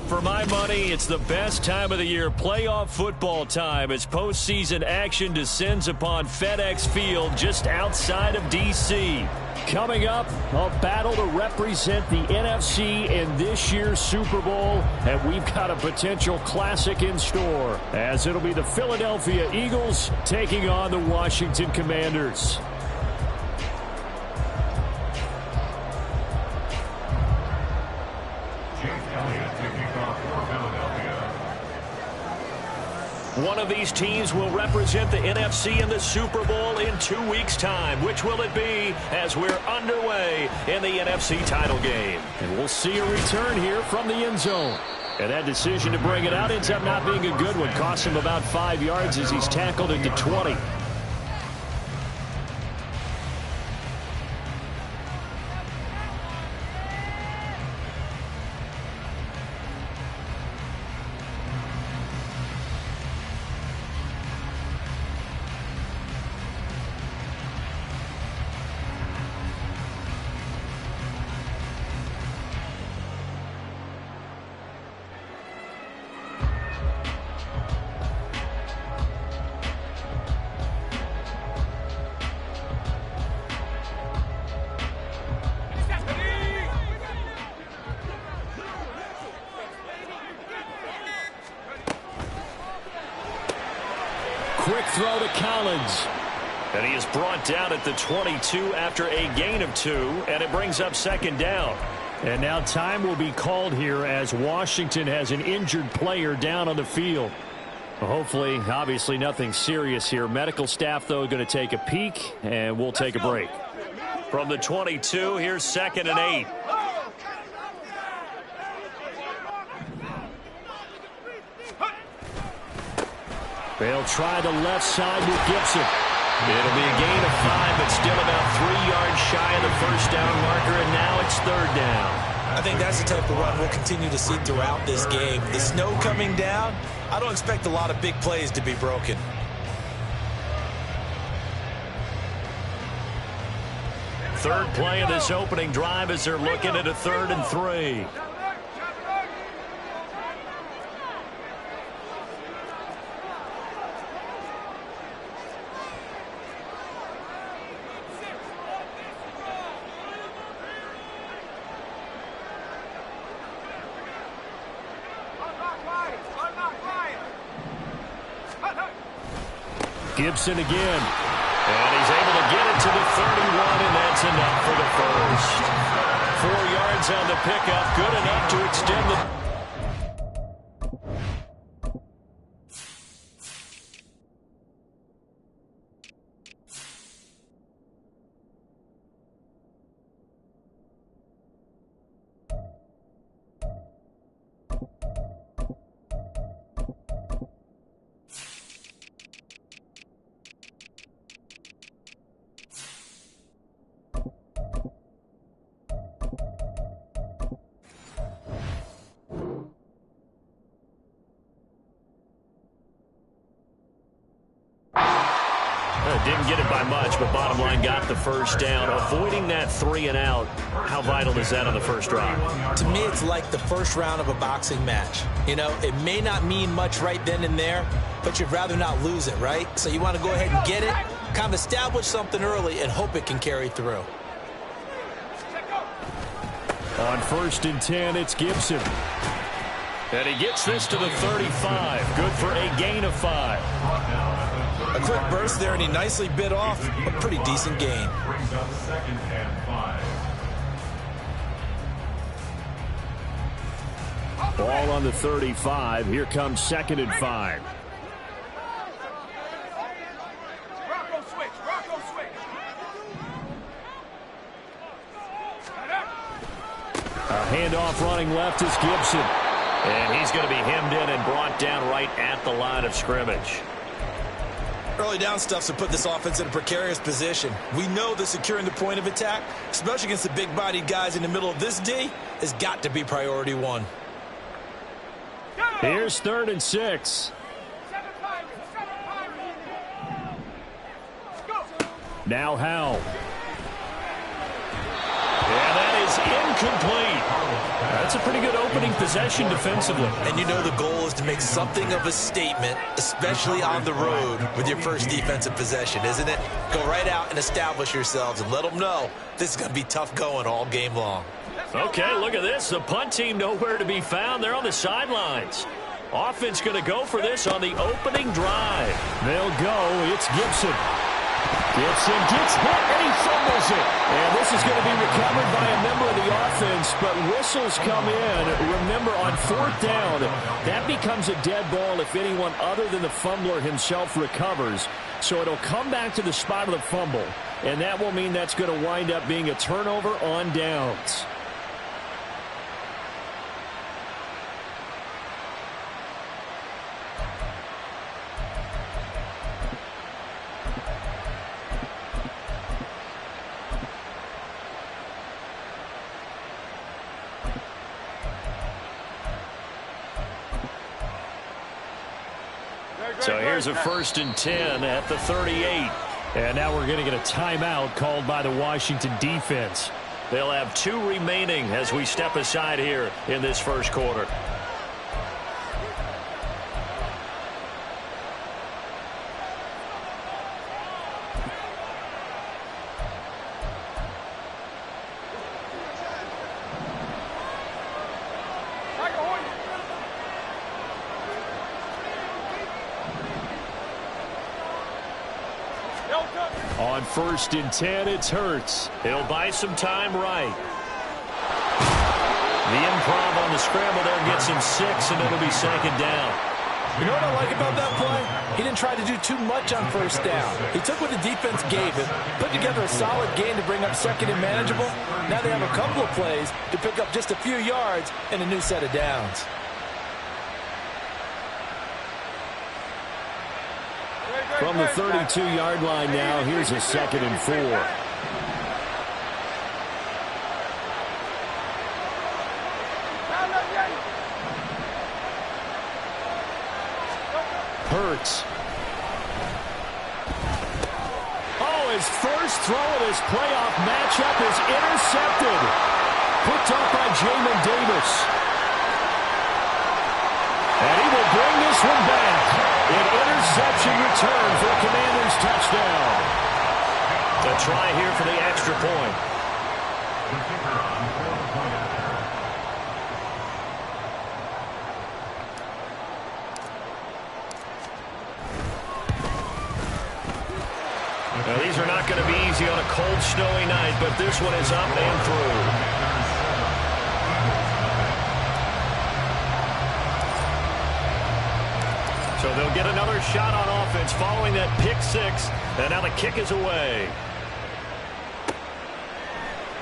For my money, it's the best time of the year, playoff football time, as postseason action descends upon FedEx Field just outside of D.C. Coming up, a battle to represent the NFC in this year's Super Bowl, and we've got a potential classic in store, as it'll be the Philadelphia Eagles taking on the Washington Commanders. One of these teams will represent the NFC in the Super Bowl in 2 weeks' time. Which will it be as we're underway in the NFC title game? And we'll see a return here from the end zone. And that decision to bring it out ends up not being a good one. Costs him about 5 yards as he's tackled into 20. Quick throw to Collins. And he is brought down at the 22 after a gain of 2, and it brings up second down. And now time will be called here as Washington has an injured player down on the field. Well, hopefully, obviously nothing serious here. Medical staff, though, going to take a peek, and we'll take a break. From the 22, here's 2nd and 8. They'll try the left side with Gibson. It'll be a gain of 5, but still about 3 yards shy of the first down marker, and now it's 3rd down. I think that's the type of run we'll continue to see throughout this game. The snow coming down, I don't expect a lot of big plays to be broken. Third play of this opening drive as they're looking at a 3rd and 3. Gibson again. And he's able to get it to the 31, and that's enough for the first. 4 yards on the pickup, good enough to extend the... Didn't get it by much, but bottom line got the first down. Avoiding that 3 and out, how vital is that on the first drive? To me, it's like the first round of a boxing match. You know, it may not mean much right then and there, but you'd rather not lose it, right? So you want to go ahead and get it, kind of establish something early, and hope it can carry through. On 1st and 10, it's Gibson. And he gets this to the 35. Good for a gain of 5. A quick burst there, and he nicely bit off a pretty decent gain. Brings up 2nd and 5. Ball on the 35. Here comes 2nd and 5. A handoff running left is Gibson. And he's going to be hemmed in and brought down right at the line of scrimmage. Early down stuffs to put this offense in a precarious position. We know that securing the point of attack, especially against the big-bodied guys in the middle of this D, has got to be priority one. Here's 3rd and 6. Now Howell. And that is incomplete. That's a pretty good opening possession defensively. And you know the goal is to make something of a statement, especially on the road with your first defensive possession, isn't it? Go right out and establish yourselves and let them know this is going to be tough going all game long. Okay, look at this. The punt team nowhere to be found. They're on the sidelines. Offense going to go for this on the opening drive. They'll go. It's Gibson. Gibson gets hit, and he fumbles it. And this is going to be recovered by a member of the offense, but whistles come in. Remember, on 4th down, that becomes a dead ball if anyone other than the fumbler himself recovers. So it'll come back to the spot of the fumble, and that will mean that's going to wind up being a turnover on downs. So here's a 1st and 10 at the 38. And now we're going to get a timeout called by the Washington defense. They'll have 2 remaining as we step aside here in this first quarter. On 1st and 10, it's Hurts. He'll buy some time right. The improv on the scramble there gets him 6, and it'll be 2nd down. You know what I like about that play? He didn't try to do too much on 1st down. He took what the defense gave him, put together a solid gain to bring up 2nd and manageable. Now they have a couple of plays to pick up just a few yards and a new set of downs. From the 32-yard line now, here's a 2nd and 4. Hurts. Oh, his first throw of this playoff matchup is intercepted. Picked up by Jamin Davis. And he will bring this one back. An interception return for a Commanders touchdown. A try here for the extra point. Now, these are not going to be easy on a cold, snowy night, but this one is up and through. So they'll get another shot on offense following that pick 6, and now the kick is away.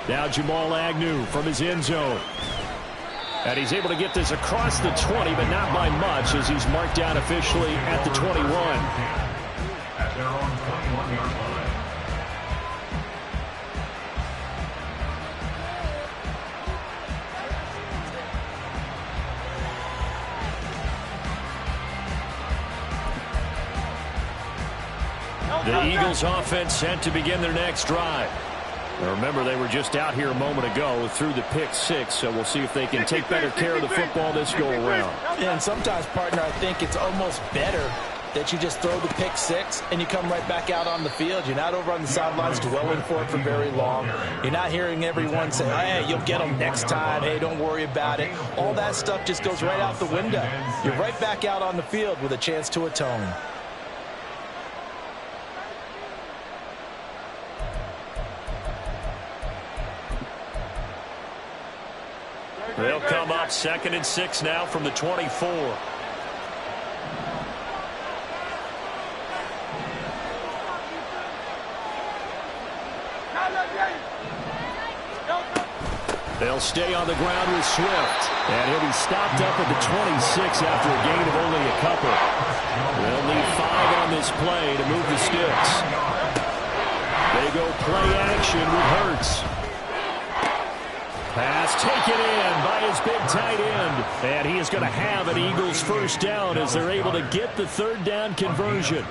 Now Jamal Agnew from his end zone. And he's able to get this across the 20, but not by much, as he's marked down officially at the 21. At their own 21-yard line. The Eagles offense set to begin their next drive. Now remember, they were just out here a moment ago through the pick 6, so we'll see if they can take better care of the football this go around. Yeah, and sometimes, partner, I think it's almost better that you just throw the pick 6 and you come right back out on the field. You're not over on the sidelines dwelling for it for very long. You're not hearing everyone say, hey, you'll get them next time. Hey, don't worry about it. All that stuff just goes right out the window. You're right back out on the field with a chance to atone. They'll come up 2nd and 6 now from the 24. They'll stay on the ground with Swift. And he'll be stopped up at the 26 after a gain of only a couple. They'll need 5 on on this play to move the sticks. They go play action with Hurts. Pass taken in by his big tight end. And he is going to have an Eagles first down as they're able to get the third down conversion.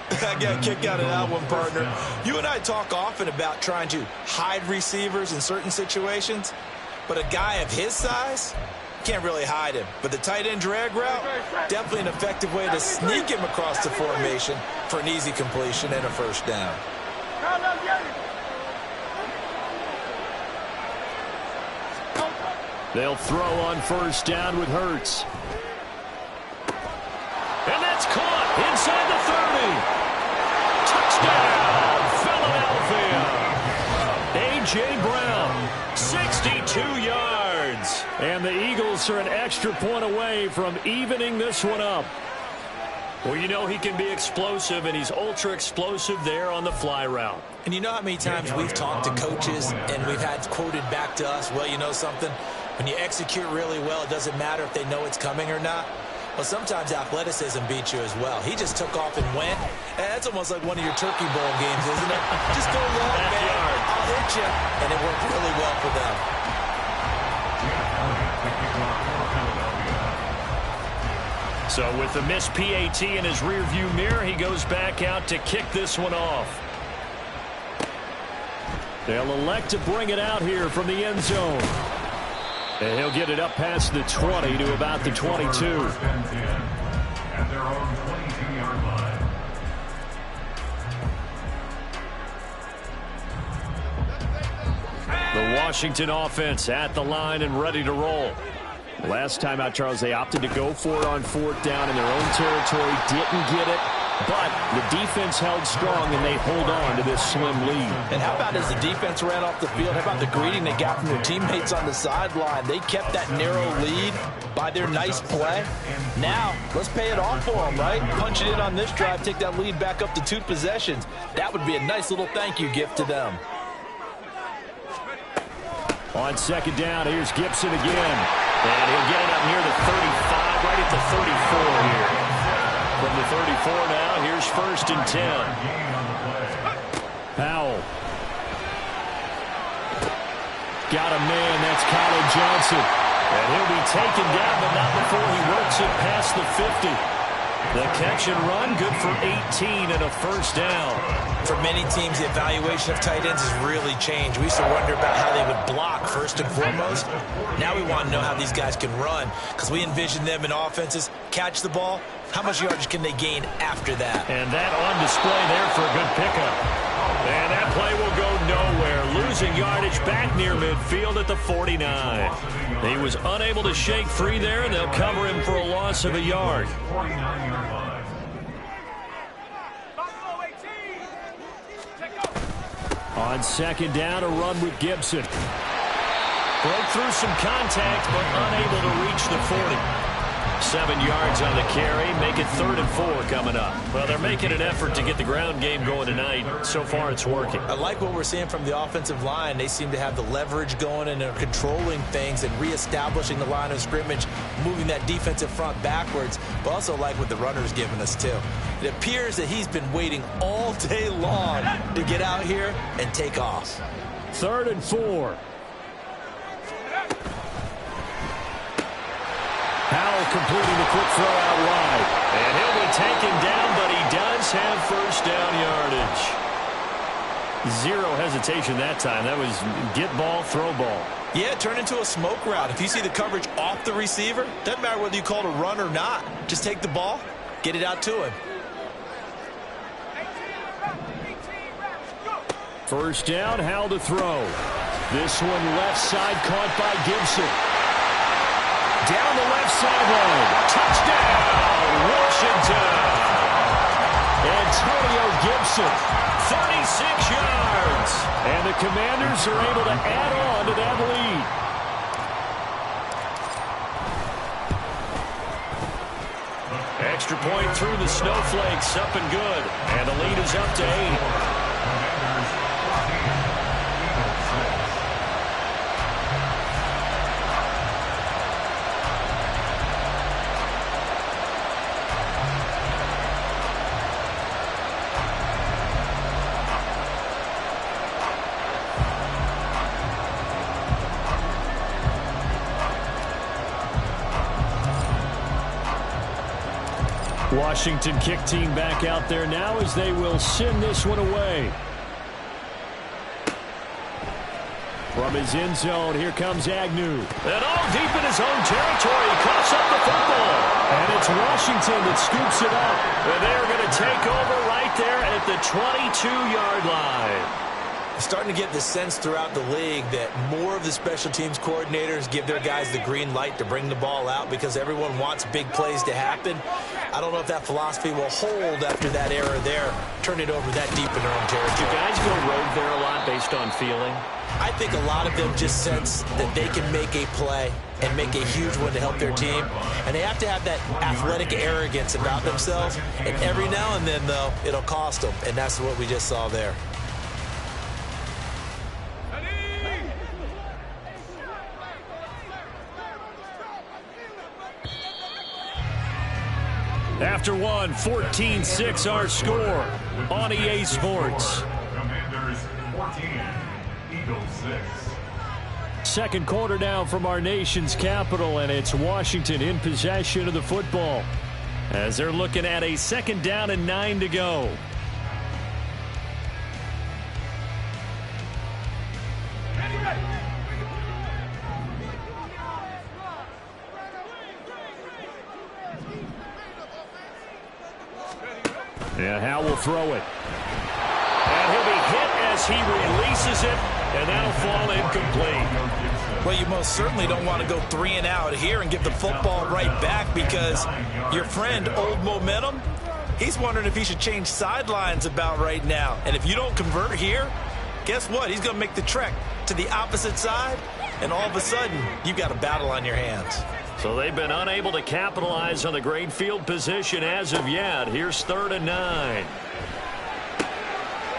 I got a kick out of that one, partner. You and I talk often about trying to hide receivers in certain situations, but a guy of his size can't really hide him. But the tight end drag route, definitely an effective way to sneak him across the formation for an easy completion and a first down. They'll throw on first down with Hurts. And that's caught inside the 30. Touchdown, Philadelphia. A.J. Brown, 62 yards. And the Eagles are an extra point away from evening this one up. Well, you know he can be explosive, and he's ultra explosive there on the fly route. And you know how many times we've talked to coaches and we've had quoted back to us, well, you know something? When you execute really well, it doesn't matter if they know it's coming or not. Well, sometimes athleticism beats you as well. He just took off and went. And that's almost like one of your Turkey Bowl games, isn't it? Just go long, man. I'll hit you. And it worked really well for them. So with the missed PAT in his rearview mirror, he goes back out to kick this one off. They'll elect to bring it out here from the end zone. And he'll get it up past the 20 to about the 22. At their own 22-yard line. The Washington offense at the line and ready to roll. Last time out, Charles, they opted to go for it on fourth down in their own territory. Didn't get it. But the defense held strong, and they hold on to this slim lead. And how about as the defense ran off the field, how about the greeting they got from their teammates on the sideline? They kept that narrow lead by their nice play. Now, let's pay it off for them, right? Punch it in on this drive, take that lead back up to 2 possessions. That would be a nice little thank you gift to them. On second down, here's Gibson again. And he'll get it up near the 35, right at the 34 here. From the 34 now, here's first and 10. Powell. Got a man, that's Colin Johnson. And he'll be taken down, but not before he works it past the 50. The catch and run, good for 18 and a first down. For many teams, the evaluation of tight ends has really changed. We used to wonder about how they would block first and foremost. Now we want to know how these guys can run, because we envision them in offenses catch the ball. How much yardage can they gain after that? And that on display there for a good pickup. And that play will go nowhere. Losing yardage back near midfield at the 49. He was unable to shake free there, and they'll cover him for a loss of a yard. On second down, a run with Gibson. Broke through some contact, but unable to reach the 40. 7 yards on the carry. Make it 3rd and 4 coming up. Well, they're making an effort to get the ground game going tonight. So far, it's working. I like what we're seeing from the offensive line. They seem to have the leverage going, and they're controlling things and reestablishing the line of scrimmage, moving that defensive front backwards. But also like what the runner's giving us, too. It appears that he's been waiting all day long to get out here and take off. 3rd and 4. Powell completing the quick throw out wide. And he'll be taken down, but he does have first down yardage. Zero hesitation that time. That was get ball, throw ball. Yeah, it turned into a smoke route. If you see the coverage off the receiver, doesn't matter whether you call it a run or not. Just take the ball, get it out to him. First down, Howell to throw. This one left side caught by Gibson. Down the left sideline. Touchdown, Washington. Antonio Gibson, 36 yards. And the Commanders are able to add on to that lead. Extra point through the snowflakes, up and good. And the lead is up to 8. Washington kick team back out there now as they will send this one away. From his end zone, here comes Agnew. And all deep in his own territory, he coughs up the football. And it's Washington that scoops it up. And they're going to take over right there at the 22-yard line. Starting to get the sense throughout the league that more of the special teams coordinators give their guys the green light to bring the ball out because everyone wants big plays to happen. I don't know if that philosophy will hold after that error there. Turn it over that deep in their own territory. Do guys go rogue there a lot based on feeling? I think a lot of them just sense that they can make a play and make a huge one to help their team. And they have to have that athletic arrogance about themselves. And every now and then, though, it'll cost them. And that's what we just saw there. After one, 14-6 our score on EA Sports. Commanders 14, Eagles 6. Second quarter now from our nation's capital, and it's Washington in possession of the football as they're looking at a 2nd down and 9 to go. And Howe will throw it. And he'll be hit as he releases it, and that'll fall incomplete. Well, you most certainly don't want to go 3 and out here and give the football right back because your friend, Old Momentum, he's wondering if he should change sidelines about right now. And if you don't convert here, guess what? He's going to make the trek to the opposite side, and all of a sudden, you've got a battle on your hands. So they've been unable to capitalize on the great field position as of yet. Here's 3rd and 9.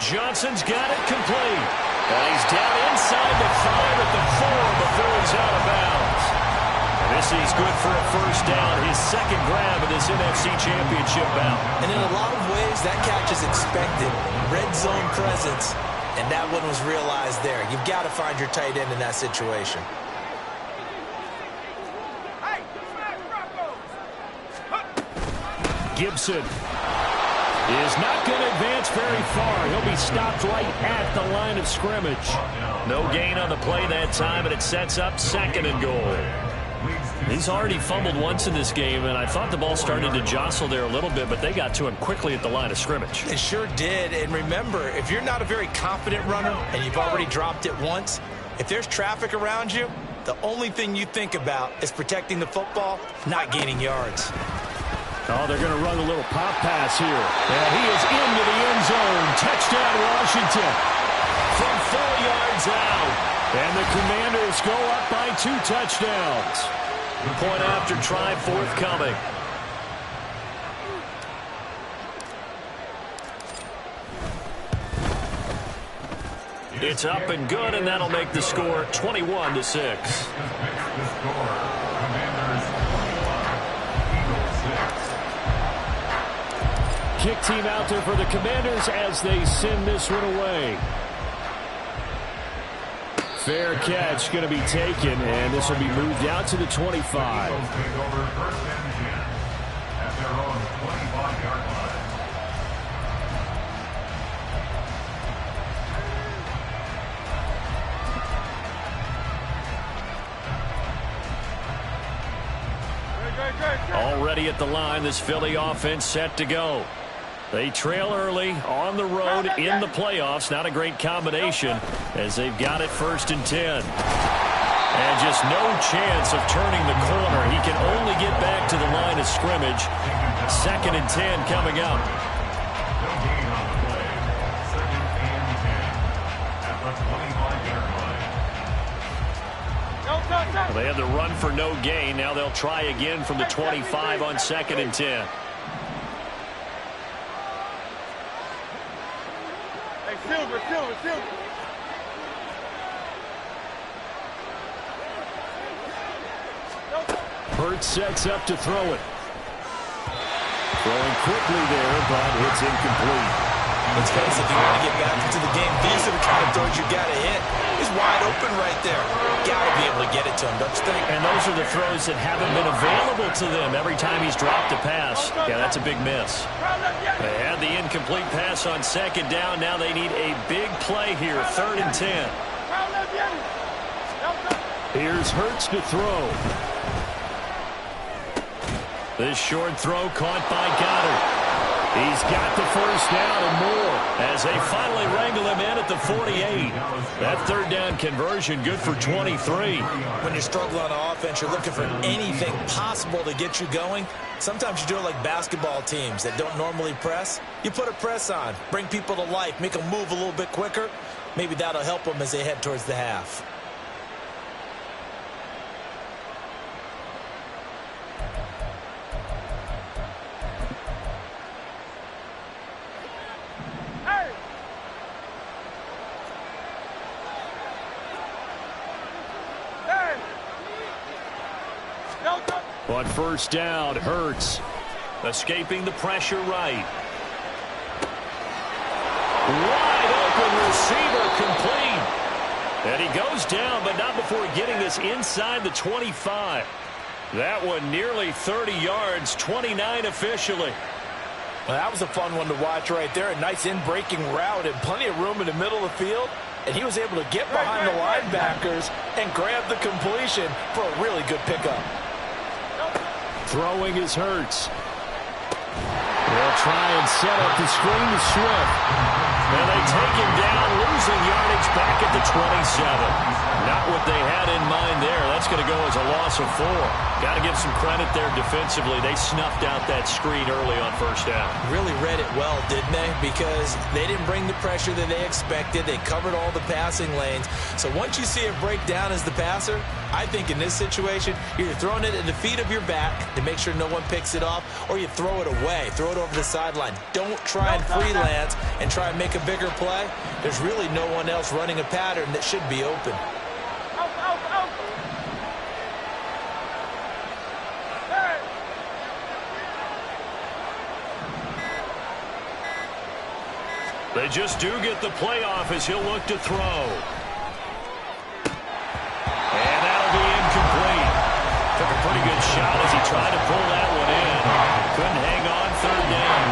Johnson's got it complete. And he's down inside the 5 at the 4 before he's out of bounds. And this is good for a 1st down, his 2nd grab in this NFC Championship bout. And in a lot of ways, that catch is expected. Red zone presence, and that one was realized there. You've got to find your tight end in that situation. Gibson is not going to advance very far. He'll be stopped right at the line of scrimmage. No gain on the play that time, and it sets up 2nd and goal. He's already fumbled once in this game, and I thought the ball started to jostle there a little bit, but they got to him quickly at the line of scrimmage. They sure did, and remember, if you're not a very confident runner and you've already dropped it once, if there's traffic around you, the only thing you think about is protecting the football, not gaining yards. Oh, they're going to run a little pop pass here. And he is into the end zone. Touchdown, Washington. From 4 yards out. And the Commanders go up by 2 touchdowns. Point after try forthcoming. It's up and good, and that'll make the score 21-6. Kick team out there for the Commanders as they send this one away. Fair catch going to be taken, and this will be moved out to the 25. Already at the line, this Philly offense set to go. They trail early on the road in the playoffs. Not a great combination as they've got it 1st and 10. And just no chance of turning the corner. He can only get back to the line of scrimmage. 2nd and 10 coming up. Well, they had the run for no gain. Now they'll try again from the 25 on 2nd and 10. Silver. Hurts sets up to throw it. Throwing quickly there, but it's incomplete. Let's face it, if you want to get back into the game, these are the kind of throws you got to hit. He's wide open right there. Got to be able to to get it to him, don't you think? And those are the throws that haven't been available to them every time he's dropped a pass. Yeah, that's a big miss. They had the incomplete pass on second down. Now they need a big play here, 3rd and 10. Here's Hurts to throw. This short throw caught by Goddard. He's got the first down and more as they finally wrangle him in at the 48. That 3rd down conversion good for 23. When you struggle on offense, you're looking for anything possible to get you going. Sometimes you do it like basketball teams that don't normally press. You put a press on, bring people to life, make them move a little bit quicker. Maybe that'll help them as they head towards the half. On first down, Hurts escaping the pressure right. Wide open receiver complete. And he goes down, but not before getting this inside the 25. That one nearly 30 yards, 29 officially. Well, that was a fun one to watch right there. A nice in-breaking route and plenty of room in the middle of the field. And he was able to get behind the linebackers and grab the completion for a really good pickup. Throwing is Hurts. They'll try and set up the screen to Swift. And they take him down, losing yardage back at the 27. Not what they had in mind there. That's going to go as a loss of 4. Got to give some credit there defensively. They snuffed out that screen early on first down. Really read it well, didn't they? Because they didn't bring the pressure that they expected. They covered all the passing lanes. So once you see it break down as the passer, I think in this situation, you're throwing it at the feet of your back to make sure no one picks it off, or you throw it away, throw it over the sideline. Don't try and freelance and try and make a bigger play. There's really no one else running a pattern that should be open. They just do get the playoff as he'll look to throw. And that'll be incomplete. Took a pretty good shot as he tried to pull that one in. Couldn't hang on 3rd down.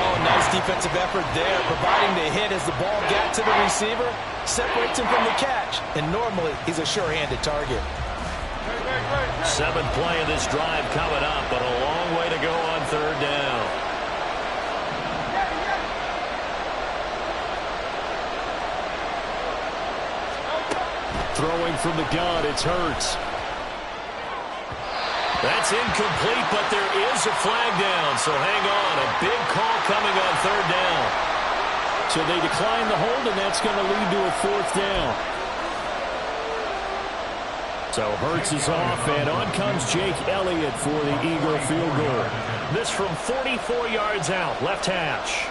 Oh, nice defensive effort there, providing the hit as the ball got to the receiver, separates him from the catch, and normally he's a sure-handed target. 7th play of this drive coming up, but a long way to go on 3rd down. Throwing from the gun, it's Hurts. That's incomplete, but there is a flag down, so hang on. A big call coming on 3rd down. So they decline the hold, and that's going to lead to a 4th down. So Hurts is off, and on comes Jake Elliott for the Eagle field goal. This from 44 yards out, left hash.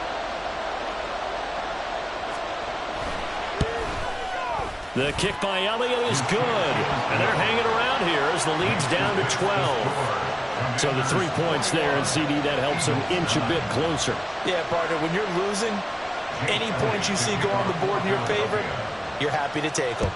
The kick by Elliott is good. And they're hanging around here as the lead's down to 12. So the 3 points there, and CD, that helps them inch a bit closer. Yeah, partner, when you're losing, any points you see go on the board in your favor, you're happy to take them.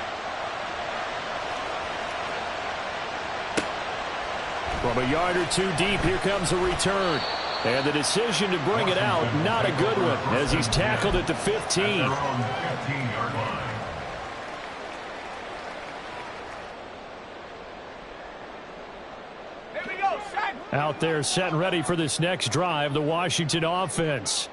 From a yard or 2 deep, here comes a return. And the decision to bring it out, not a good one, as he's tackled at the 15. Out there set and ready for this next drive, the Washington offense.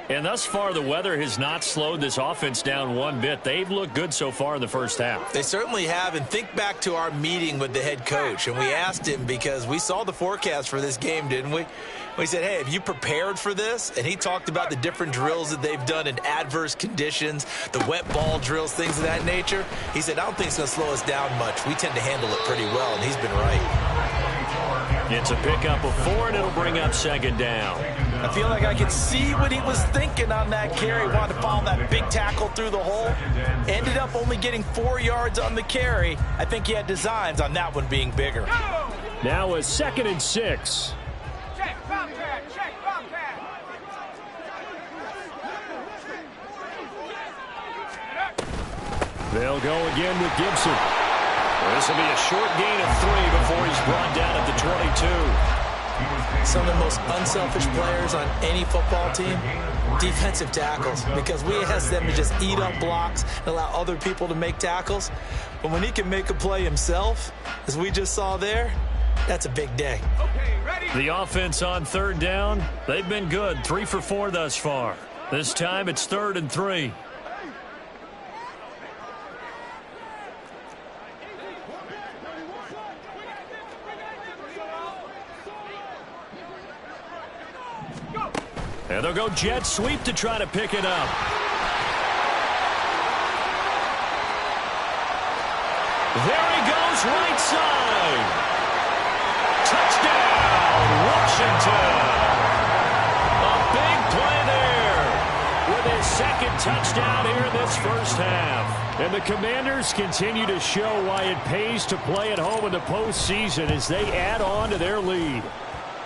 And thus far, the weather has not slowed this offense down one bit. They've looked good so far in the first half. They certainly have, and think back to our meeting with the head coach, and we asked him because we saw the forecast for this game, didn't we? We said, hey, have you prepared for this? And he talked about the different drills that they've done in adverse conditions, the wet ball drills, things of that nature. He said, I don't think it's going to slow us down much. We tend to handle it pretty well, and he's been right. It's a pickup of 4, and it'll bring up 2nd down. I feel like I could see what he was thinking on that carry. Wanted to follow that big tackle through the hole. Ended up only getting 4 yards on the carry. I think he had designs on that one being bigger. Now a 2nd and 6. Check, Bobcat, check, Bobcat. They'll go again with Gibson. This will be a short gain of 3 before he's brought down at the 22. Some of the most unselfish players on any football team, defensive tackles, because we ask them to just eat up blocks and allow other people to make tackles. But when he can make a play himself, as we just saw there, that's a big day. Okay, ready? The offense on 3rd down, they've been good, 3 for 4 thus far. This time it's 3rd and 3. And they'll go jet sweep to try to pick it up. There he goes, right side. Touchdown, Washington. A big play there with his 2nd touchdown here in this first half. And the Commanders continue to show why it pays to play at home in the postseason as they add on to their lead.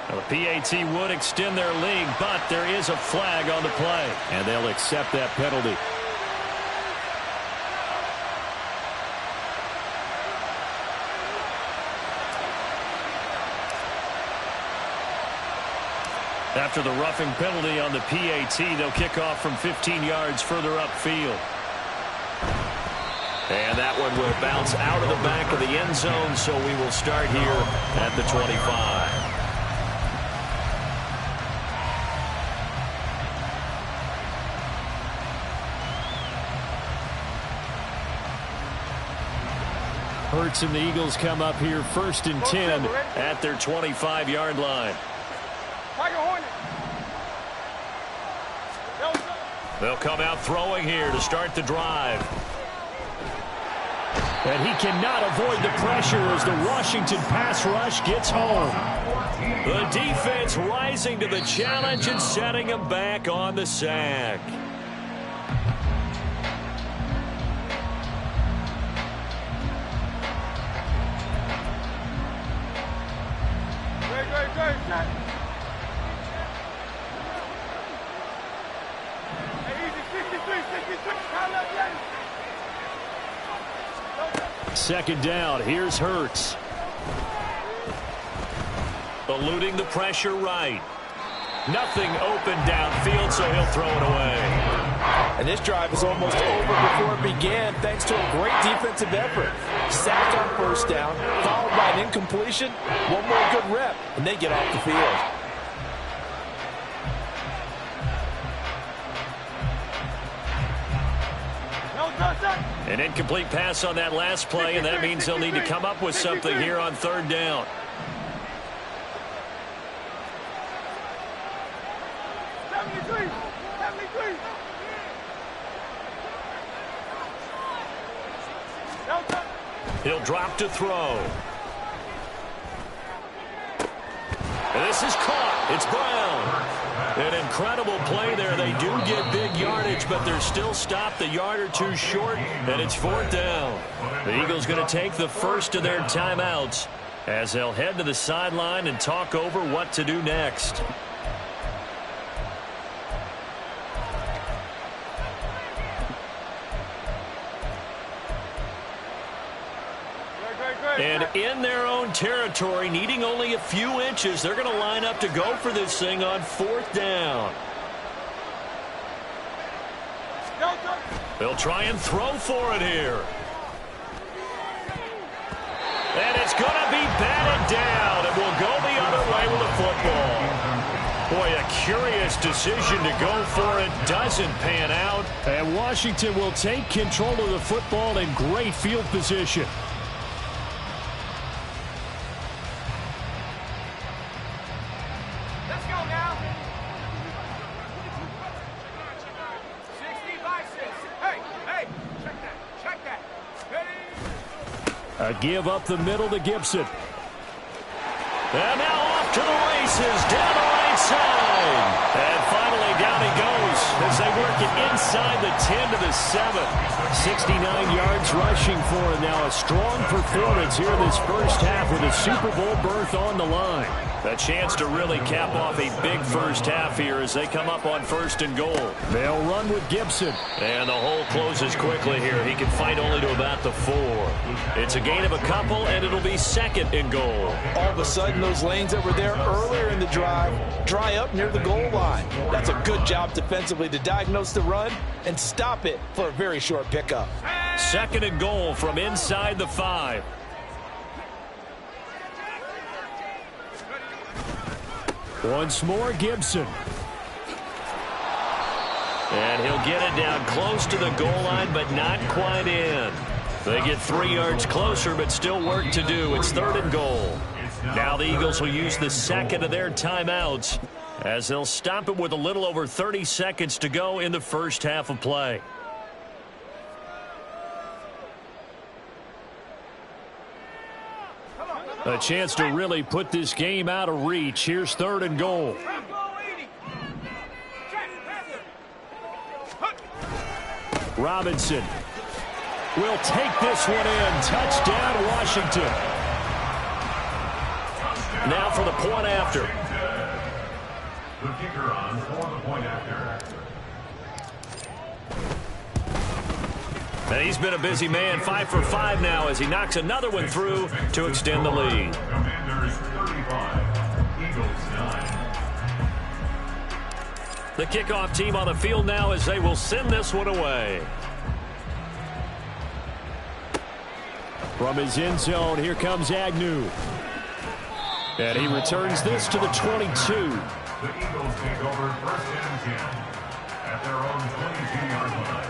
Now, the PAT would extend their lead, but there is a flag on the play, and they'll accept that penalty. After the roughing penalty on the PAT, they'll kick off from 15 yards further upfield. And that one will bounce out of the back of the end zone, so we will start here at the 25. Hurts and the Eagles come up here 1st and 10 at their 25-yard line. They'll come out throwing here to start the drive. And he cannot avoid the pressure as the Washington pass rush gets home. The defense rising to the challenge and setting him back on the sack. Second down, here's Hurts. Eluding the pressure right. Nothing open downfield, so he'll throw it away. And this drive is almost over before it began thanks to a great defensive effort. Sacked on 1st down, followed by an incompletion, one more good rep, and they get off the field. An incomplete pass on that last play, and that means they'll need to come up with something here on 3rd down. He'll drop to throw. And this is caught. It's Brown. An incredible play there. They do get big yardage, but they're still stopped a yard or two short, and it's 4th down. The Eagles going to take the first of their timeouts as they'll head to the sideline and talk over what to do next. And in their own territory, needing only a few inches, they're going to line up to go for this thing on 4th down. They'll try and throw for it here. And it's going to be batted down, and will go the other way with the football. Boy, a curious decision to go for it. Doesn't pan out. And Washington will take control of the football in great field position. A give up the middle to Gibson. And now off to the races down the right side. And finally down he goes as they work it inside the 10 to the 7. 69 yards rushing for him now. A strong performance here this first half with a Super Bowl berth on the line. A chance to really cap off a big first half here as they come up on 1st and goal. They'll run with Gibson. And the hole closes quickly here. He can fight only to about the 4. It's a gain of a couple, and it'll be 2nd and goal. All of a sudden, those lanes that were there earlier in the drive dry up near the goal line. That's a good job defensively to diagnose the run and stop it for a very short pickup. 2nd and goal from inside the 5. Once more, Gibson. And he'll get it down close to the goal line, but not quite in. They get 3 yards closer, but still work to do. It's 3rd and goal. Now the Eagles will use the 2nd of their timeouts as they'll stop it with a little over 30 seconds to go in the first half of play. A chance to really put this game out of reach. Here's 3rd and goal. Robinson will take this one in. Touchdown, Washington. Now for the point after. The kicker on for the point after. And he's been a busy man. 5 for 5 now as he knocks another one through to extend the lead. Commanders 35, Eagles 9. The kickoff team on the field now as they will send this one away. From his end zone, here comes Agnew. And he returns this to the 22. The Eagles take over 1st and 10 at their own 22-yard line.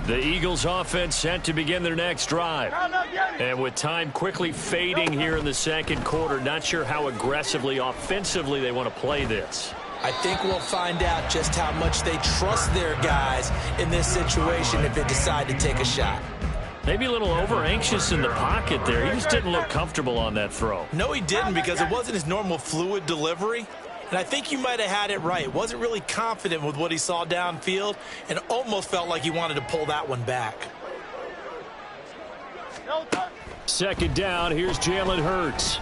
The Eagles offense set to begin their next drive. And with time quickly fading here in the 2nd quarter, not sure how aggressively, offensively they want to play this. I think we'll find out just how much they trust their guys in this situation if they decide to take a shot. Maybe a little over-anxious in the pocket there. He just didn't look comfortable on that throw. No, he didn't, because it wasn't his normal fluid delivery. And I think you might have had it right. Wasn't really confident with what he saw downfield and almost felt like he wanted to pull that one back. 2nd down, here's Jalen Hurts.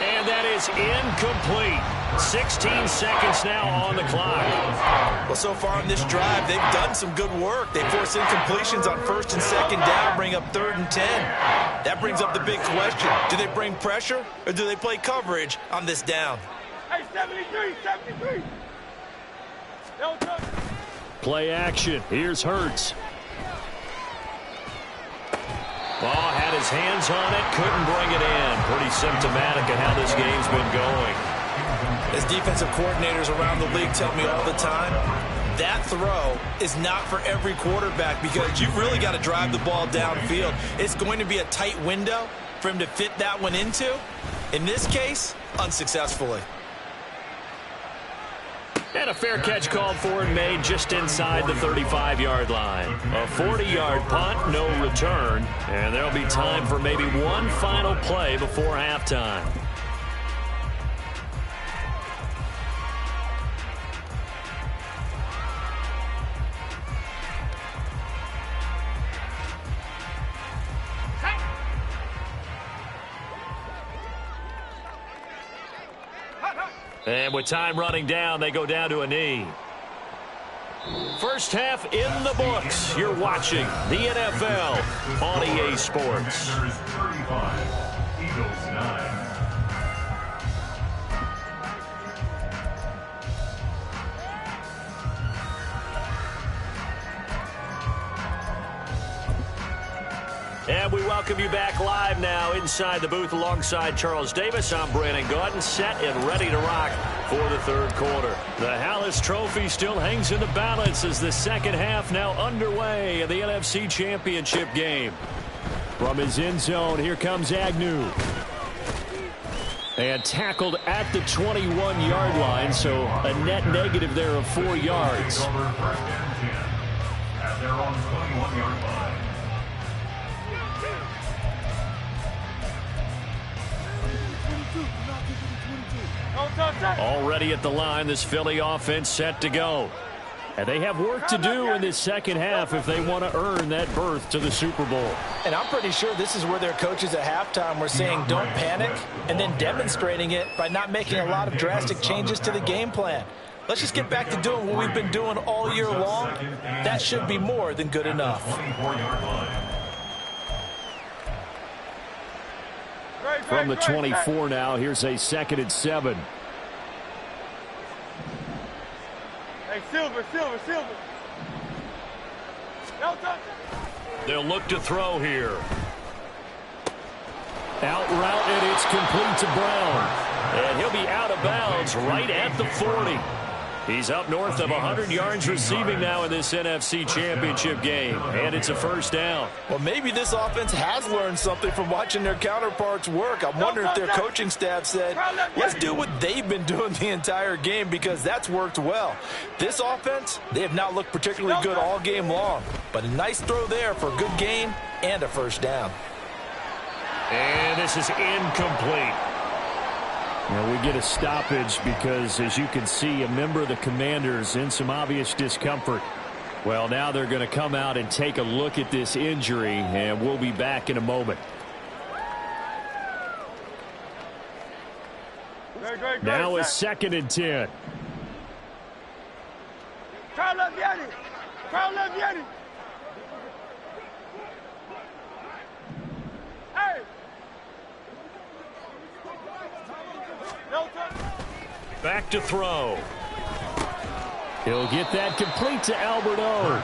And that is incomplete. 16 seconds now on the clock. Well, so far in this drive, they've done some good work. They force incompletions on 1st and 2nd down, bring up 3rd and 10. That brings up the big question. Do they bring pressure or do they play coverage on this down? Hey, 73, 73. Play action. Here's Hurts. Oh, had his hands on it, couldn't bring it in. Pretty symptomatic of how this game's been going. As defensive coordinators around the league tell me all the time, that throw is not for every quarterback because you've really got to drive the ball downfield. It's going to be a tight window for him to fit that one into. In this case, unsuccessfully. And a fair catch called for and made just inside the 35-yard line. A 40-yard punt, no return. And there'll be time for maybe one final play before halftime. And with time running down, they go down to a knee. First half in the books. You're watching the NFL on EA Sports. Commanders 35, Eagles 9. And we welcome you back live now inside the booth alongside Charles Davis. I'm Brandon Gaudin, set and ready to rock for the 3rd quarter. The Hallis Trophy still hangs in the balance as the 2nd half now underway in the NFC Championship game. From his end zone, here comes Agnew. And tackled at the 21-yard line, so a net negative there of 4 yards. Over 1st and 10 at their own 21-yard line. Already at the line, this Philly offense set to go. And they have work to do in this second half if they want to earn that berth to the Super Bowl. And I'm pretty sure this is where their coaches at halftime were saying don't panic, and then demonstrating it by not making a lot of drastic changes to the game plan. Let's just get back to doing what we've been doing all year long. That should be more than good enough. 24-yard line. From the 24 now, here's a 2nd and 7. Hey, Silver. No touch. They'll look to throw here. Out route, and it's complete to Brown. And he'll be out of bounds right at the 40. He's up north of 100 yards receiving now in this NFC Championship game. And it's a 1st down. Well, maybe this offense has learned something from watching their counterparts work. I'm wondering if their coaching staff said, let's do what they've been doing the entire game, because that's worked well. This offense, they have not looked particularly good all game long. But a nice throw there for a good gain and a 1st down. And this is incomplete. Now we get a stoppage because, as you can see, a member of the Commanders in some obvious discomfort. Well, now they're going to come out and take a look at this injury, and we'll be back in a moment. Now a 2nd and 10. Hey! Back to throw. He'll get that complete to Albert O.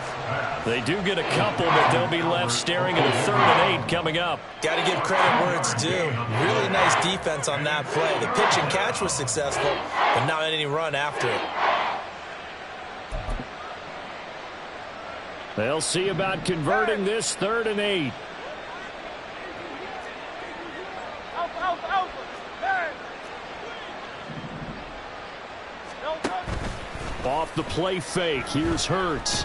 They do get a couple, but they'll be left staring at a 3rd and 8 coming up. Got to give credit where it's due. Really nice defense on that play. The pitch and catch was successful, but not any run after it. They'll see about converting this 3rd and 8. Off the play fake, here's Hurts.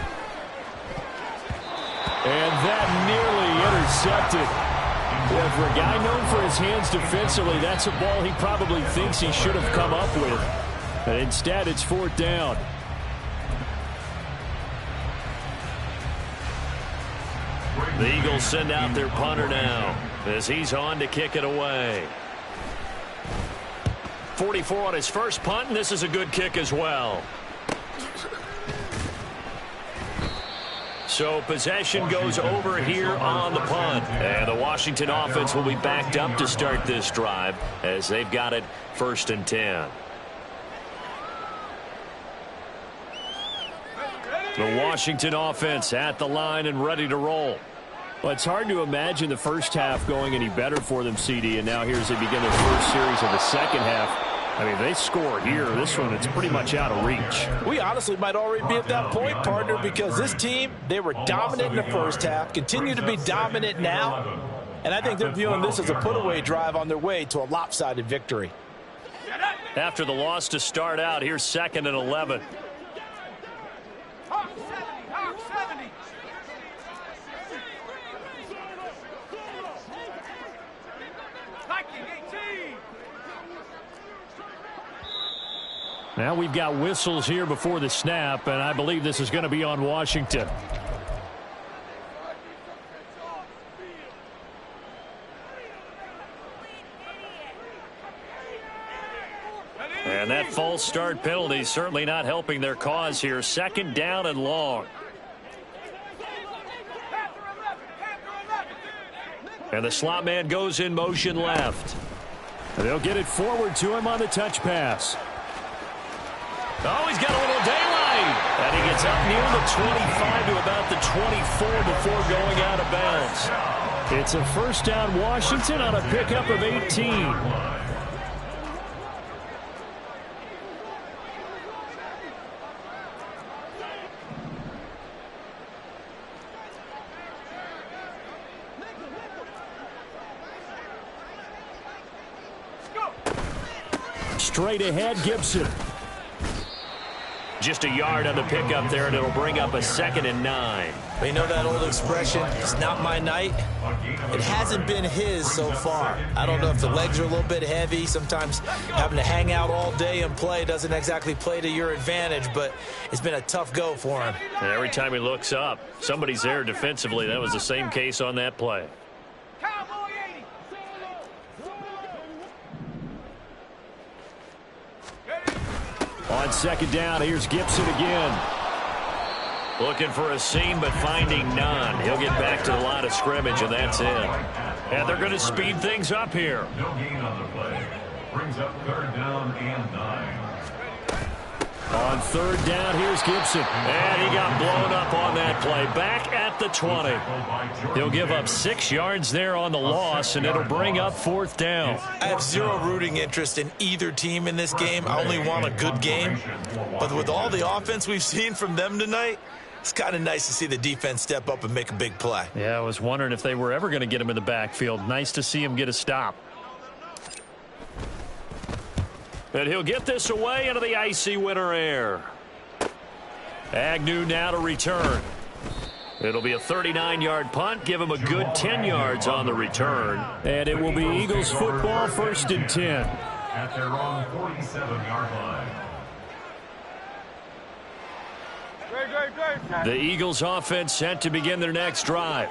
And that nearly intercepted. Yeah, for a guy known for his hands defensively, that's a ball he probably thinks he should have come up with. But instead, it's 4th down. The Eagles send out their punter now as he's on to kick it away. 44 on his first punt, and this is a good kick as well. So possession goes over here on the punt. And the Washington offense will be backed up to start this drive as they've got it 1st and 10. The Washington offense at the line and ready to roll. Well, it's hard to imagine the first half going any better for them, CD, and now here's they begin their first series of the second half. I mean, they score here. This one, it's pretty much out of reach. We honestly might already be at that point, partner, because this team, they were dominant in the first half, continue to be dominant now, and I think they're viewing this as a put-away drive on their way to a lopsided victory. After the loss to start out, here's 2nd and 11. Now we've got whistles here before the snap, and I believe this is going to be on Washington. And that false start penalty certainly not helping their cause here. 2nd down and long. And the slot man goes in motion left. And they'll get it forward to him on the touch pass. Oh, he's got a little daylight. And he gets up near the 25 to about the 24 before going out of bounds. It's a 1st down Washington on a pickup of 18. straight ahead, Gibson. Just a yard on the pickup there, and it'll bring up a 2nd and 9. But you know that old expression, it's not my night? It hasn't been his so far. I don't know if the legs are a little bit heavy. Sometimes having to hang out all day and play doesn't exactly play to your advantage, but it's been a tough go for him. And every time he looks up, somebody's there defensively. That was the same case on that play. On 2nd down, here's Gibson again. Looking for a seam, but finding none. He'll get back to the line of scrimmage, and that's it. And they're going to speed things up here. No gain on the play. Brings up 3rd down and 9. On 3rd down, here's Gibson. And he got blown up on that play. Back at the 20. He'll give up 6 yards there on the loss, and it'll bring up 4th down. I have zero rooting interest in either team in this game. I only want a good game. But with all the offense we've seen from them tonight, it's kind of nice to see the defense step up and make a big play. Yeah, I was wondering if they were ever going to get him in the backfield. Nice to see him get a stop. And he'll get this away into the icy winter air. Agnew now to return. It'll be a 39-yard punt. Give him a good 10 yards on the return. And it will be Eagles football, 1st and 10. At their own 47-yard line. The Eagles offense set to begin their next drive.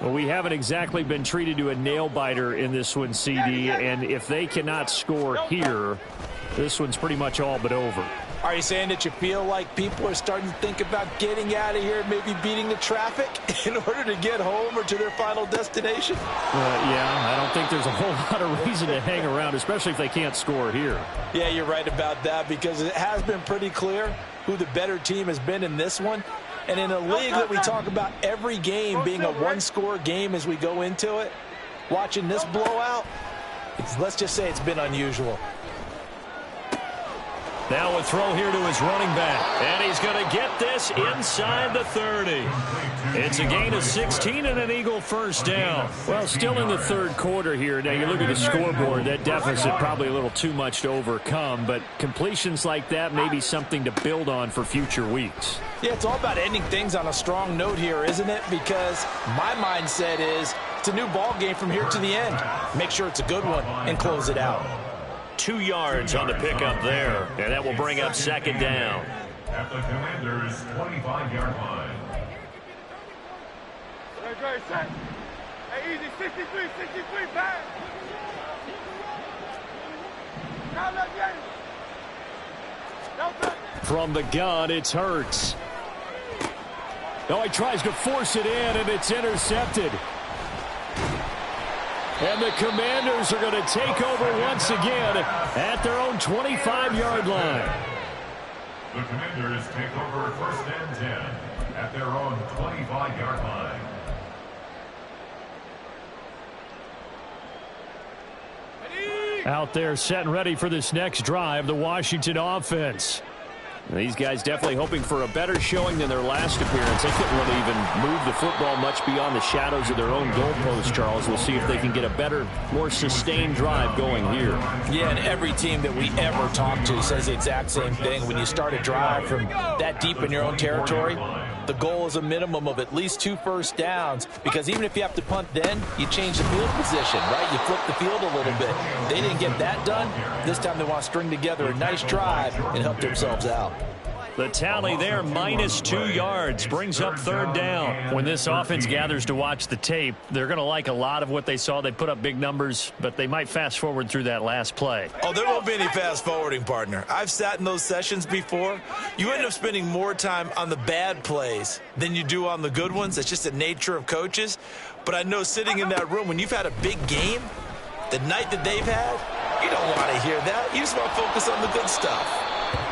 Well, we haven't exactly been treated to a nail-biter in this one, CD, and if they cannot score here, this one's pretty much all but over. Are you saying that you feel like people are starting to think about getting out of here, maybe beating the traffic in order to get home or to their final destination? Yeah, I don't think there's a whole lot of reason to hang around, especially if they can't score here. Yeah, you're right about that, because it has been pretty clear who the better team has been in this one. And in a league that we talk about every game being a one-score game as we go into it, watching this blowout, let's just say it's been unusual. Now a throw here to his running back. And he's going to get this inside the 30. It's a gain of 16 and an Eagle 1st down. Well, still in the 3rd quarter here. Now you look at the scoreboard. That deficit probably a little too much to overcome. But completions like that may be something to build on for future weeks. Yeah, it's all about ending things on a strong note here, isn't it? Because my mindset is it's a new ball game from here to the end. Make sure it's a good one and close it out. 2 yards on the pickup there, and that will bring up 2nd down. At the Commanders' 25-yard line. Hey, easy, 63, back. From the gun, it's Hurts. Oh, he tries to force it in, and it's intercepted. And the Commanders are going to take over once again at their own 25-yard line. The Commanders take over 1st and 10 at their own 25-yard line. Out there set and ready for this next drive, the Washington offense. These guys definitely hoping for a better showing than their last appearance. They couldn't really even move the football much beyond the shadows of their own goalpost, Charles. We'll see if they can get a better, more sustained drive going here. Yeah, and every team that we ever talk to says the exact same thing. When you start a drive from that deep in your own territory, the goal is a minimum of at least 2 first downs, because even if you have to punt then, you change the field position, right? You flip the field a little bit. They didn't get that done. This time they want to string together a nice drive and help themselves out. The tally there, -2 yards, brings up 3rd down. When this offense gathers to watch the tape, they're going to like a lot of what they saw. They put up big numbers, but they might fast forward through that last play. Oh, there won't be any fast forwarding, partner. I've sat in those sessions before. You end up spending more time on the bad plays than you do on the good ones. It's just the nature of coaches. But I know sitting in that room, when you've had a big game, the night that they've had, you don't want to hear that. You just want to focus on the good stuff.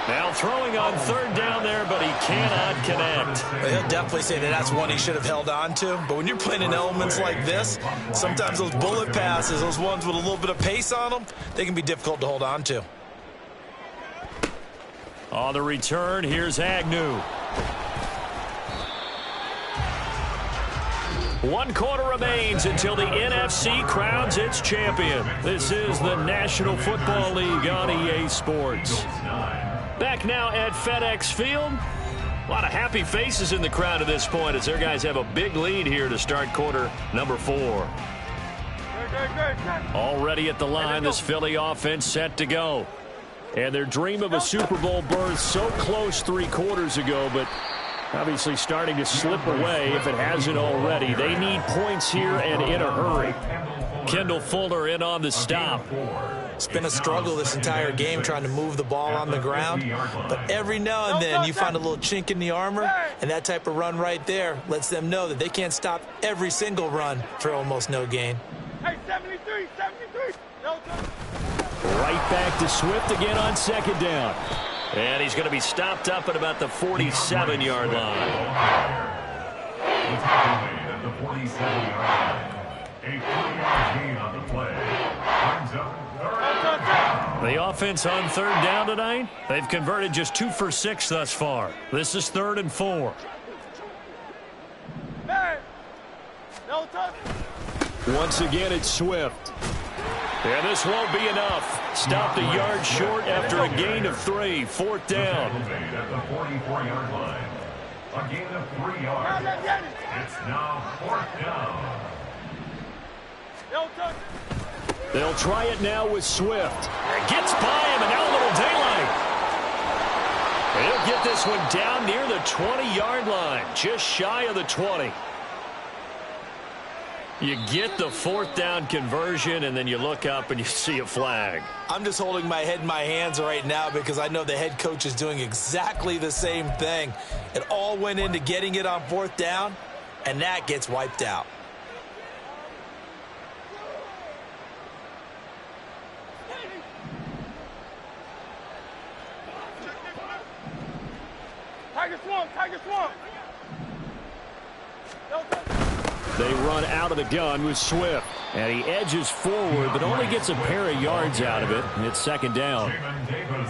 Now throwing on 3rd down there, but he cannot connect. He'll definitely say that that's one he should have held on to. But when you're playing in elements like this, sometimes those bullet passes, those ones with a little bit of pace on them, they can be difficult to hold on to. On the return, here's Agnew. 1 quarter remains until the NFC crowns its champion. This is the National Football League on EA Sports. Back now at FedEx Field. A lot of happy faces in the crowd at this point as their guys have a big lead here to start quarter number 4. Already at the line, this Philly offense set to go. And their dream of a Super Bowl berth so close 3 quarters ago, but obviously starting to slip away if it hasn't already. They need points here and in a hurry. Kendall Fuller in on the stop. It's been a struggle this entire game trying to move the ball on the ground. But every now and then you find a little chink in the armor, and that type of run right there lets them know that they can't stop every single run for almost no gain. Hey, 73, 73. No, Right back to Swift again on 2nd down. And he's going to be stopped up at about the 47-yard line. At the 47-yard line. A 3-yard gain on the play. Brings up third down. The offense on 3rd down tonight, they've converted just 2 for 6 thus far. This is 3rd and 4. hey. No touch. Once again, it's Swift. And this won't be enough. Stopped a yard short after a gain of 3. 4th down. At the 44-yard line. A gain of 3 yards. It's now 4th down. No touch. They'll try it now with Swift. Gets by him, and now a little daylight. He'll get this one down near the 20-yard line, just shy of the 20. You get the 4th down conversion, and then you look up and you see a flag. I'm just holding my head in my hands right now because I know the head coach is doing exactly the same thing. It all went into getting it on 4th down, and that gets wiped out. Tiger swamp, Tiger swamp. No touch. They run out of the gun with Swift. And he edges forward, but only gets a pair of yards out of it. And it's 2nd down.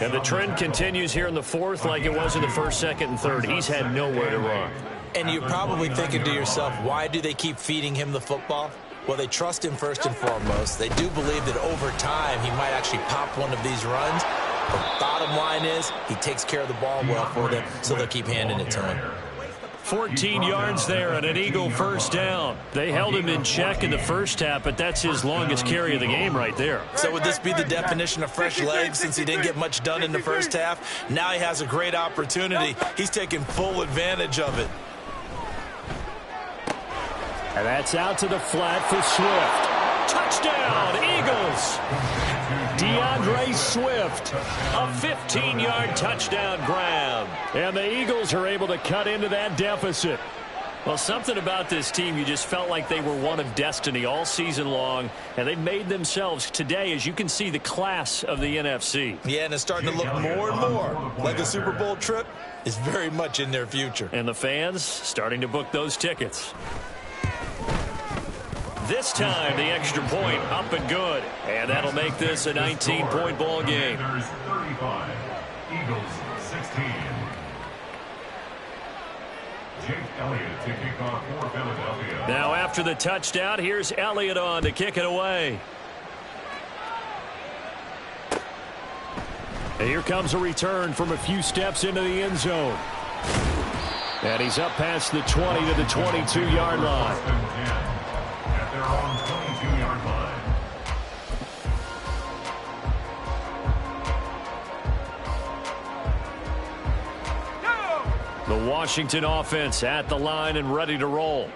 And the trend continues here in the 4th like it was in the 1st, 2nd, and 3rd. He's had nowhere to run. And you're probably thinking to yourself, why do they keep feeding him the football? Well, they trust him first and foremost. They do believe that over time he might actually pop one of these runs. The bottom line is he takes care of the ball well for them, so they'll keep handing it to him. 14 yards there and an Eagle 1st down. They held him in check in the 1st half, but that's his longest carry of the game right there. So would this be the definition of fresh legs since he didn't get much done in the 1st half? Now he has a great opportunity. He's taking full advantage of it. And that's out to the flat for Swift. Touchdown, Eagles! DeAndre Swift, a 15-yard touchdown grab. And the Eagles are able to cut into that deficit. Well, something about this team, you just felt like they were one of destiny all season long, and they've made themselves today, as you can see, the class of the NFC. Yeah, and it's starting to look more and more like a Super Bowl trip is very much in their future. And the fans starting to book those tickets. This time, the extra point up and good. And that'll make this a 19-point ball game. 35, Eagles 16. Jake Elliott to kick off for Philadelphia. Now after the touchdown, here's Elliott on to kick it away. And here comes a return from a few steps into the end zone. And he's up past the 20 to the 22-yard line. At their own 22-yard line. The Washington offense at the line and ready to roll.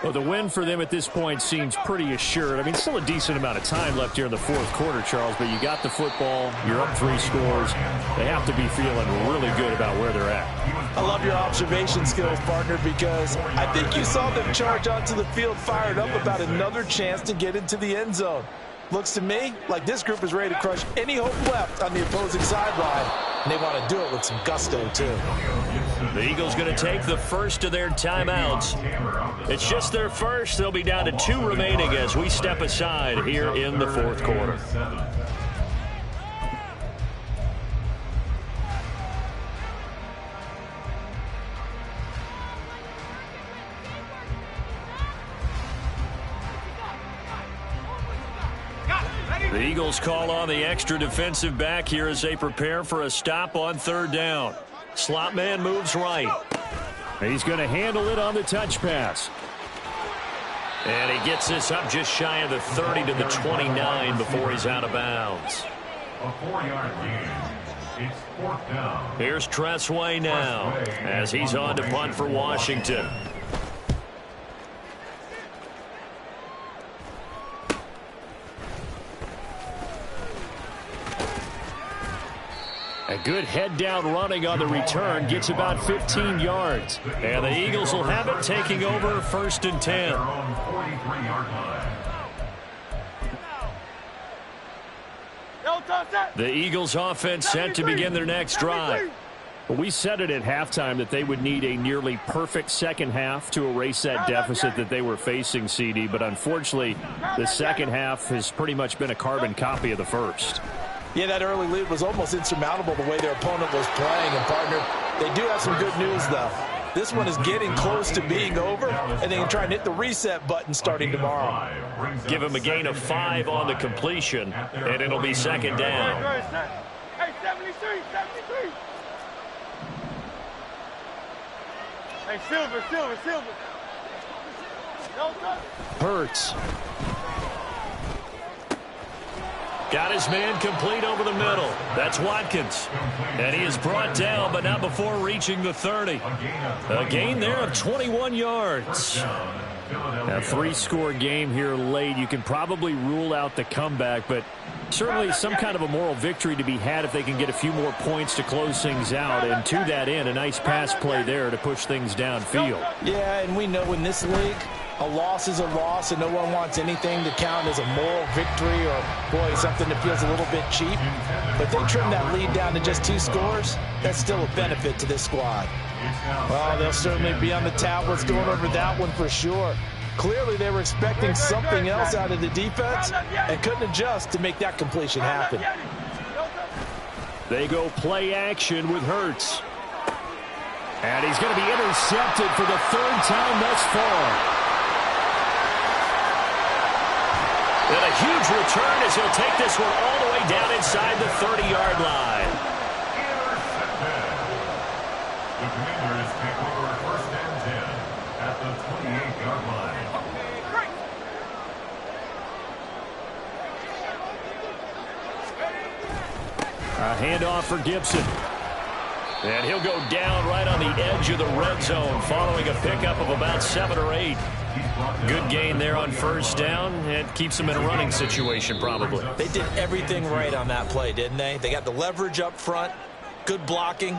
Well, the win for them at this point seems pretty assured. I mean, still a decent amount of time left here in the 4th quarter, Charles, but you got the football, you're up 3 scores. They have to be feeling really good about where they're at. I love your observation skills, partner, because I think you saw them charge onto the field fired up about another chance to get into the end zone. Looks to me like this group is ready to crush any hope left on the opposing sideline. And they want to do it with some gusto, too. The Eagles going to take the first of their timeouts. It's just their first. They'll be down to 2 remaining as we step aside here in the 4th quarter. The Eagles call on the extra defensive back here as they prepare for a stop on third down. Slot man moves right. He's going to handle it on the touch pass. And he gets this up just shy of the 30 to the 29 before he's out of bounds. A 4-yard gain. It's 4th down. Here's Tressway now as he's on to punt for Washington. A good head-down running on the return gets about 15 yards. And the Eagles will have it taking over 1st and 10. Their own 43-yard line. The Eagles offense set to begin their next drive. Well, we said it at halftime that they would need a nearly perfect second half to erase that deficit that they were facing, CD. But unfortunately, the second half has pretty much been a carbon copy of the first. Yeah, that early lead was almost insurmountable the way their opponent was playing. And, partner, they do have some good news, though. This one is getting close to being over, and they can try and hit the reset button starting tomorrow. Give him a gain of 5 on the completion, and it'll be second down. Hey, 73, 73. Hey, Silver. No touch. Hurts. Got his man complete over the middle. That's Watkins. And he is brought down, but not before reaching the 30. A gain there of 21 yards. A 3-score game here late. You can probably rule out the comeback, but certainly some kind of a moral victory to be had if they can get a few more points to close things out. And to that end, a nice pass play there to push things downfield. Yeah, and we know in this league, a loss is a loss, and no one wants anything to count as a moral victory or, boy, something that feels a little bit cheap. But they trim that lead down to just 2 scores. That's still a benefit to this squad. Well, they'll certainly be on the tablets going over that one for sure. Clearly, they were expecting something else out of the defense and couldn't adjust to make that completion happen. They go play action with Hurts. And he's going to be intercepted for the 3rd time thus far. And a huge return as he'll take this one all the way down inside the 30-yard line. The Commanders take over 1st and 10 at the 28-yard line. A handoff for Gibson. And he'll go down right on the edge of the red zone following a pickup of about 7 or 8. Good gain there on 1st down. It keeps them in a running situation probably. They did everything right on that play, didn't they? They got the leverage up front, good blocking,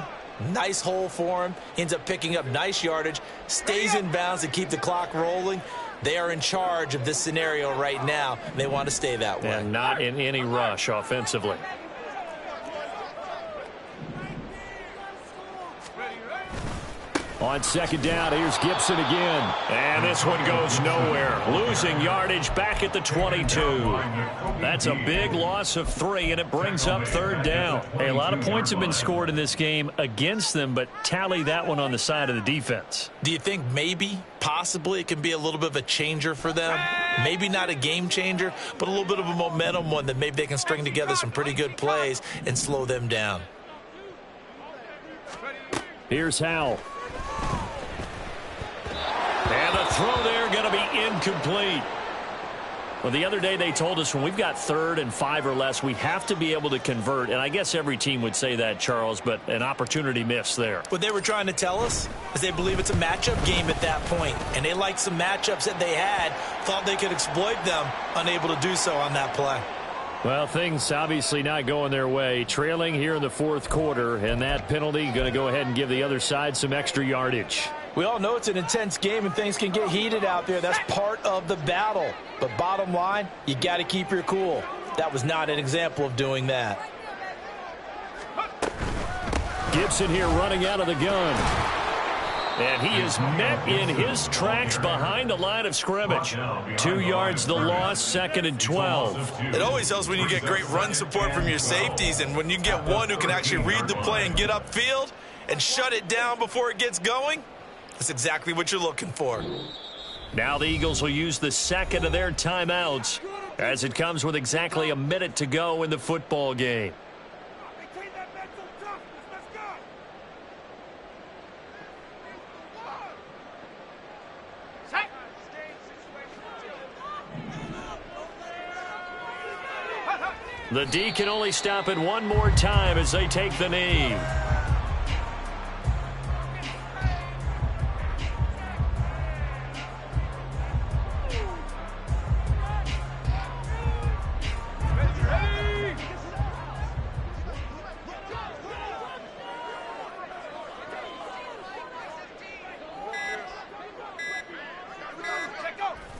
nice hole for him, ends up picking up nice yardage, stays in bounds to keep the clock rolling. They are in charge of this scenario right now. They want to stay that way. And not in any rush offensively. On 2nd down, here's Gibson again. And this one goes nowhere. Losing yardage back at the 22. That's a big loss of 3, and it brings up 3rd down. Hey, a lot of points have been scored in this game against them, but tally that one on the side of the defense. Do you think maybe, possibly, it can be a little bit of a changer for them? Maybe not a game changer, but a little bit of a momentum one that maybe they can string together some pretty good plays and slow them down. Here's Howell. And the throw there going to be incomplete. Well, the other day they told us when we've got 3rd and 5 or less, we have to be able to convert. And I guess every team would say that, Charles, but an opportunity missed there. What they were trying to tell us is they believe it's a matchup game at that point. And they liked some matchups that they had, thought they could exploit them, unable to do so on that play. Well, things obviously not going their way. Trailing here in the 4th quarter, and that penalty going to go ahead and give the other side some extra yardage. We all know it's an intense game and things can get heated out there. That's part of the battle. But bottom line, you got to keep your cool. That was not an example of doing that. Gibson here running out of the gun. And he is met in his tracks behind the line of scrimmage. 2 yards the loss, 2nd and 12. It always helps when you get great run support from your safeties, and when you get one who can actually read the play and get upfield and shut it down before it gets going, that's exactly what you're looking for. Now the Eagles will use the 2nd of their timeouts as it comes with exactly a minute to go in the football game. Maintain that mental toughness. Let's go. The D can only stop it one more time as they take the knee.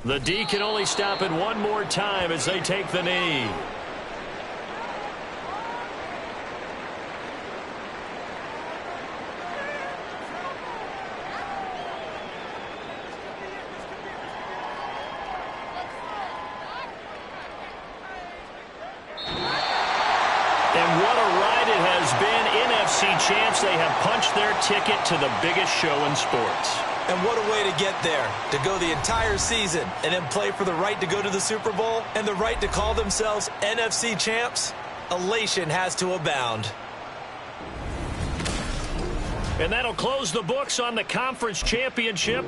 The D can only stop it one more time as they take the knee. And what a ride it has been. NFC champs, they have punched their ticket to the biggest show in sports. And what a way to get there, to go the entire season and then play for the right to go to the Super Bowl and the right to call themselves NFC champs. Elation has to abound. And that'll close the books on the conference championship.